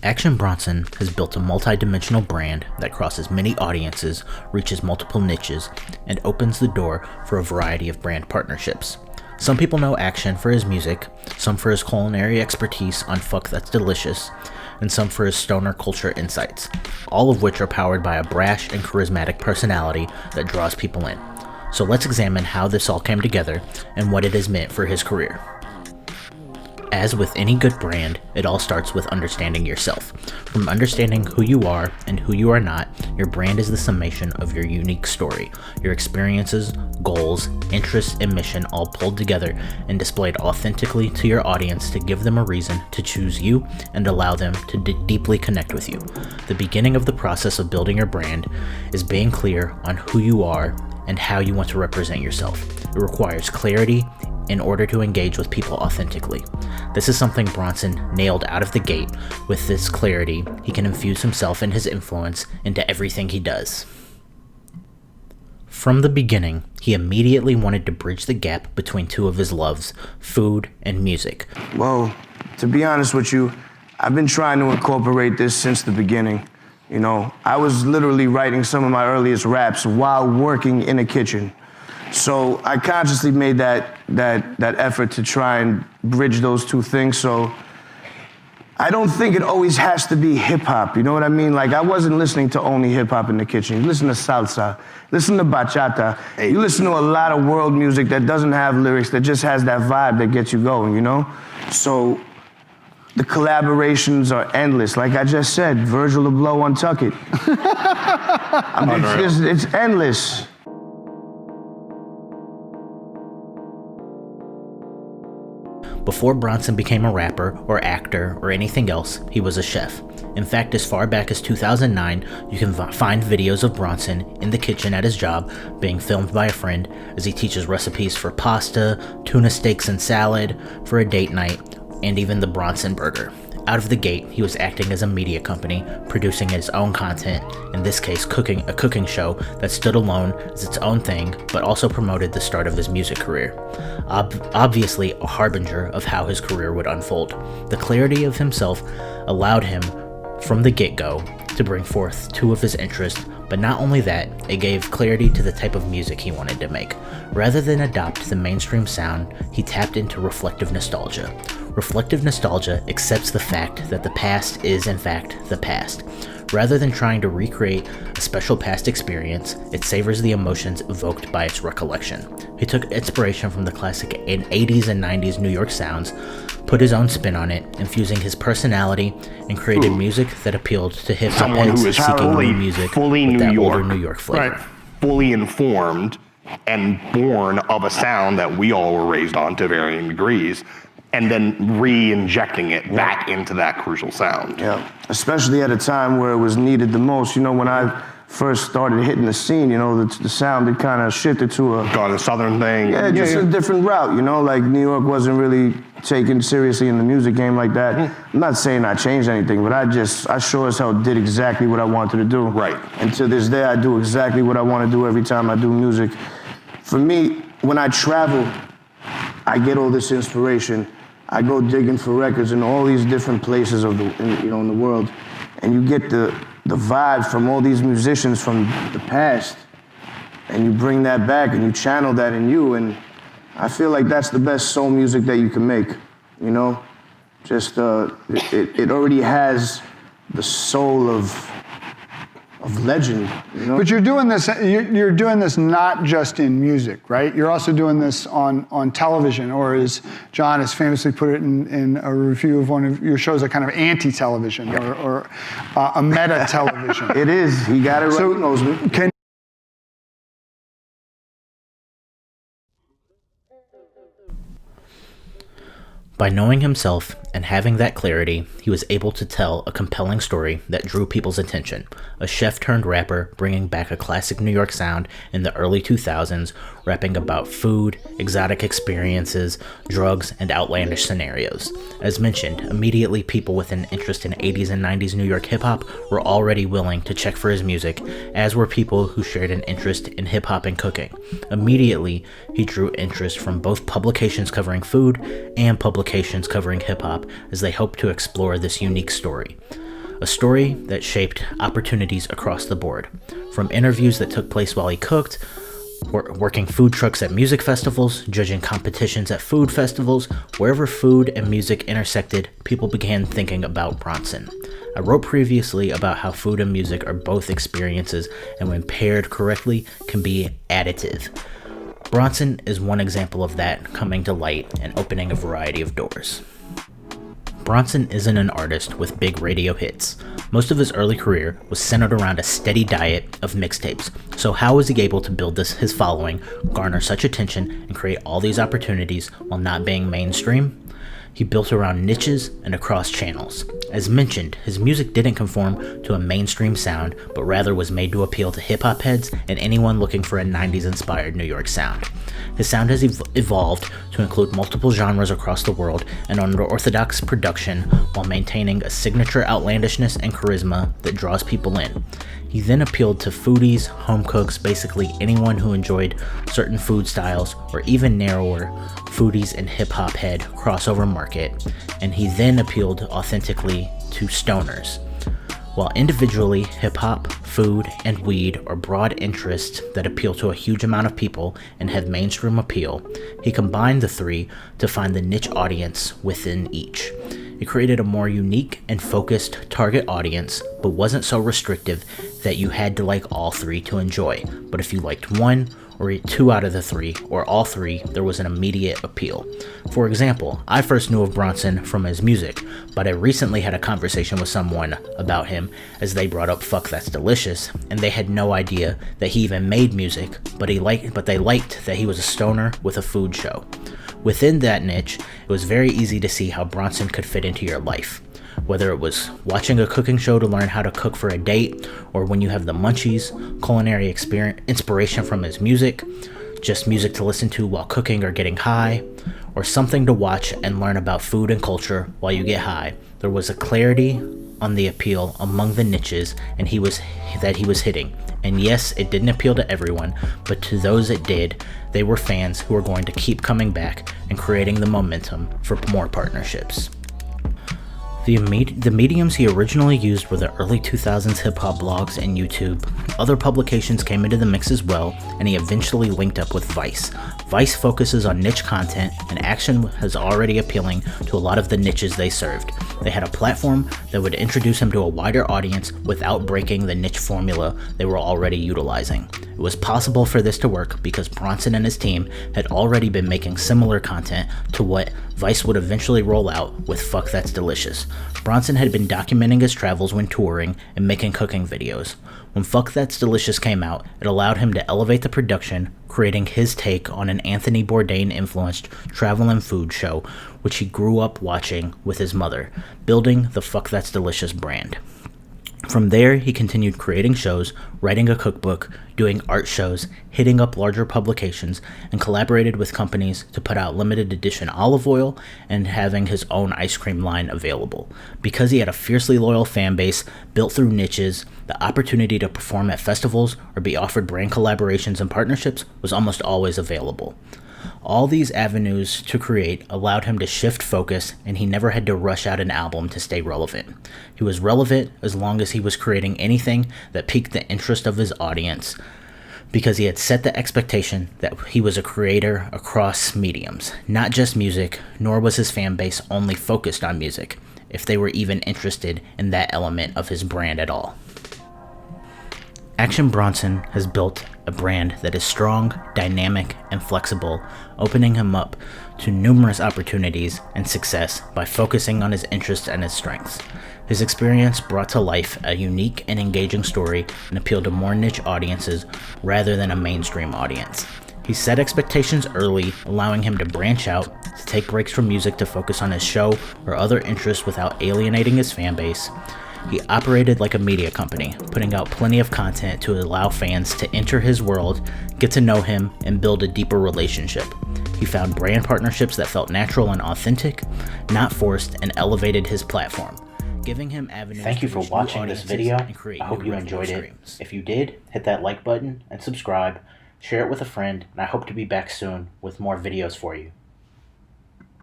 Action Bronson has built a multi-dimensional brand that crosses many audiences, reaches multiple niches, and opens the door for a variety of brand partnerships. Some people know Action for his music, some for his culinary expertise on Fuck That's Delicious, and some for his stoner culture insights, all of which are powered by a brash and charismatic personality that draws people in. So let's examine how this all came together and what it has meant for his career. As with any good brand, it all starts with understanding yourself. From understanding who you are and who you are not, your brand is the summation of your unique story, your experiences, goals, interests, and mission all pulled together and displayed authentically to your audience to give them a reason to choose you and allow them to deeply connect with you. The beginning of the process of building your brand is being clear on who you are and how you want to represent yourself. It requires clarity in order to engage with people authentically. This is something Bronson nailed out of the gate. With this clarity, he can infuse himself and his influence into everything he does. From the beginning, he immediately wanted to bridge the gap between two of his loves, food and music. Well, to be honest with you, I've been trying to incorporate this since the beginning. You know, I was literally writing some of my earliest raps while working in a kitchen. So I consciously made that effort to try and bridge those two things. So I don't think it always has to be hip hop. You know what I mean? Like, I wasn't listening to only hip hop in the kitchen. You listen to salsa, listen to bachata. You listen to a lot of world music that doesn't have lyrics, that just has that vibe that gets you going, you know? So the collaborations are endless. Like I just said, Virgil Abloh, Untuck It. I mean, it's endless. Before Bronson became a rapper or actor or anything else, he was a chef. In fact, as far back as 2009, you can find videos of Bronson in the kitchen at his job being filmed by a friend as he teaches recipes for pasta, tuna steaks and salad, for a date night, and even the Bronson Burger. Out of the gate, he was acting as a media company, producing his own content, in this case a cooking show that stood alone as its own thing, but also promoted the start of his music career. Obviously a harbinger of how his career would unfold. The clarity of himself allowed him, from the get-go, to bring forth two of his interests, but not only that, it gave clarity to the type of music he wanted to make. Rather than adopt the mainstream sound, he tapped into reflective nostalgia. Reflective nostalgia accepts the fact that the past is in fact the past. Rather than trying to recreate a special past experience, it savors the emotions evoked by its recollection. He took inspiration from the classic 80s and 90s New York sounds, put his own spin on it, infusing his personality, and created music that appealed to hip-hop heads seeking new music fully with that New older York, New York flavor. right? Fully informed and born of a sound that we all were raised on to varying degrees, and then re-injecting it back into that crucial sound. Yeah, especially at a time where it was needed the most. You know, when I first started hitting the scene, you know, the sound had kind of shifted to Got a southern thing. a different route, you know, like New York wasn't really taken seriously in the music game like that. I'm not saying I changed anything, but I sure as hell did exactly what I wanted to do. Right. And to this day, I do exactly what I want to do every time I do music. For me, when I travel, I get all this inspiration. I go digging for records in all these different places in the world, and you get the vibe from all these musicians from the past, and you bring that back and you channel that in you, and I feel like that's the best soul music that you can make, you know? Just, it already has the soul of legend, you know? But you're doing this not just in music, right? You're also doing this on television, or as John has famously put it in a review of one of your shows, a kind of anti-television or a meta-television. It is. He got it right. So he knows me. By knowing himself and having that clarity, he was able to tell a compelling story that drew people's attention. A chef turned rapper bringing back a classic New York sound in the early 2000s, rapping about food, exotic experiences, drugs, and outlandish scenarios. As mentioned, immediately people with an interest in 80s and 90s New York hip-hop were already willing to check for his music, as were people who shared an interest in hip-hop and cooking. Immediately, he drew interest from both publications covering food and publications covering hip-hop as they hoped to explore this unique story. a story that shaped opportunities across the board. From interviews that took place while he cooked, working food trucks at music festivals, judging competitions at food festivals, wherever food and music intersected, people began thinking about Bronson. I wrote previously about how food and music are both experiences, and when paired correctly, can be additive. Bronson is one example of that coming to light and opening a variety of doors. Bronson isn't an artist with big radio hits. Most of his early career was centered around a steady diet of mixtapes. So how was he able to build his following, garner such attention, and create all these opportunities while not being mainstream? He built around niches and across channels. As mentioned, his music didn't conform to a mainstream sound, but rather was made to appeal to hip-hop heads and anyone looking for a 90s-inspired New York sound. His sound has evolved to include multiple genres across the world and unorthodox production while maintaining a signature outlandishness and charisma that draws people in. He then appealed to foodies, home cooks, basically anyone who enjoyed certain food styles, or even narrower, foodies and hip-hop head crossover market, and he then appealed authentically to stoners. While individually, hip-hop, food, and weed are broad interests that appeal to a huge amount of people and have mainstream appeal, he combined the three to find the niche audience within each. It created a more unique and focused target audience, but wasn't so restrictive that you had to like all three to enjoy. But if you liked one, or two out of the three, or all three, there was an immediate appeal. For example, I first knew of Bronson from his music, but I recently had a conversation with someone about him as they brought up Fuck That's Delicious, and they had no idea that he even made music, but they liked that he was a stoner with a food show. Within that niche, it was very easy to see how Bronson could fit into your life. Whether it was watching a cooking show to learn how to cook for a date, or when you have the munchies, culinary inspiration from his music, just music to listen to while cooking or getting high, or something to watch and learn about food and culture while you get high, there was a clarity on the appeal among the niches and he was hitting. And yes, it didn't appeal to everyone, but to those it did, they were fans who were going to keep coming back and creating the momentum for more partnerships. The mediums he originally used were the early 2000s hip-hop blogs and YouTube. Other publications came into the mix as well, and he eventually linked up with Vice. Vice focuses on niche content, and Action was already appealing to a lot of the niches they served. They had a platform that would introduce him to a wider audience without breaking the niche formula they were already utilizing. It was possible for this to work because Bronson and his team had already been making similar content to what Vice would eventually roll out with Fuck That's Delicious. Bronson had been documenting his travels when touring and making cooking videos. When Fuck That's Delicious came out, it allowed him to elevate the production, creating his take on an Anthony Bourdain-influenced travel and food show, which he grew up watching with his mother, building the Fuck That's Delicious brand. From there, he continued creating shows, writing a cookbook, doing art shows, hitting up larger publications, and collaborated with companies to put out limited edition olive oil and having his own ice cream line available. Because he had a fiercely loyal fan base built through niches, the opportunity to perform at festivals or be offered brand collaborations and partnerships was almost always available. All these avenues to create allowed him to shift focus, and he never had to rush out an album to stay relevant. He was relevant as long as he was creating anything that piqued the interest of his audience, because he had set the expectation that he was a creator across mediums, not just music, nor was his fan base only focused on music, if they were even interested in that element of his brand at all. Action Bronson has built a brand that is strong, dynamic, and flexible, opening him up to numerous opportunities and success by focusing on his interests and his strengths. His experience brought to life a unique and engaging story and appealed to more niche audiences rather than a mainstream audience. He set expectations early, allowing him to branch out, to take breaks from music to focus on his show or other interests without alienating his fan base. He operated like a media company, putting out plenty of content to allow fans to enter his world, get to know him, and build a deeper relationship. He found brand partnerships that felt natural and authentic, not forced, and elevated his platform, giving him avenues. Thank you for watching this video. I hope you enjoyed it. If you did, hit that like button and subscribe, share it with a friend, and I hope to be back soon with more videos for you.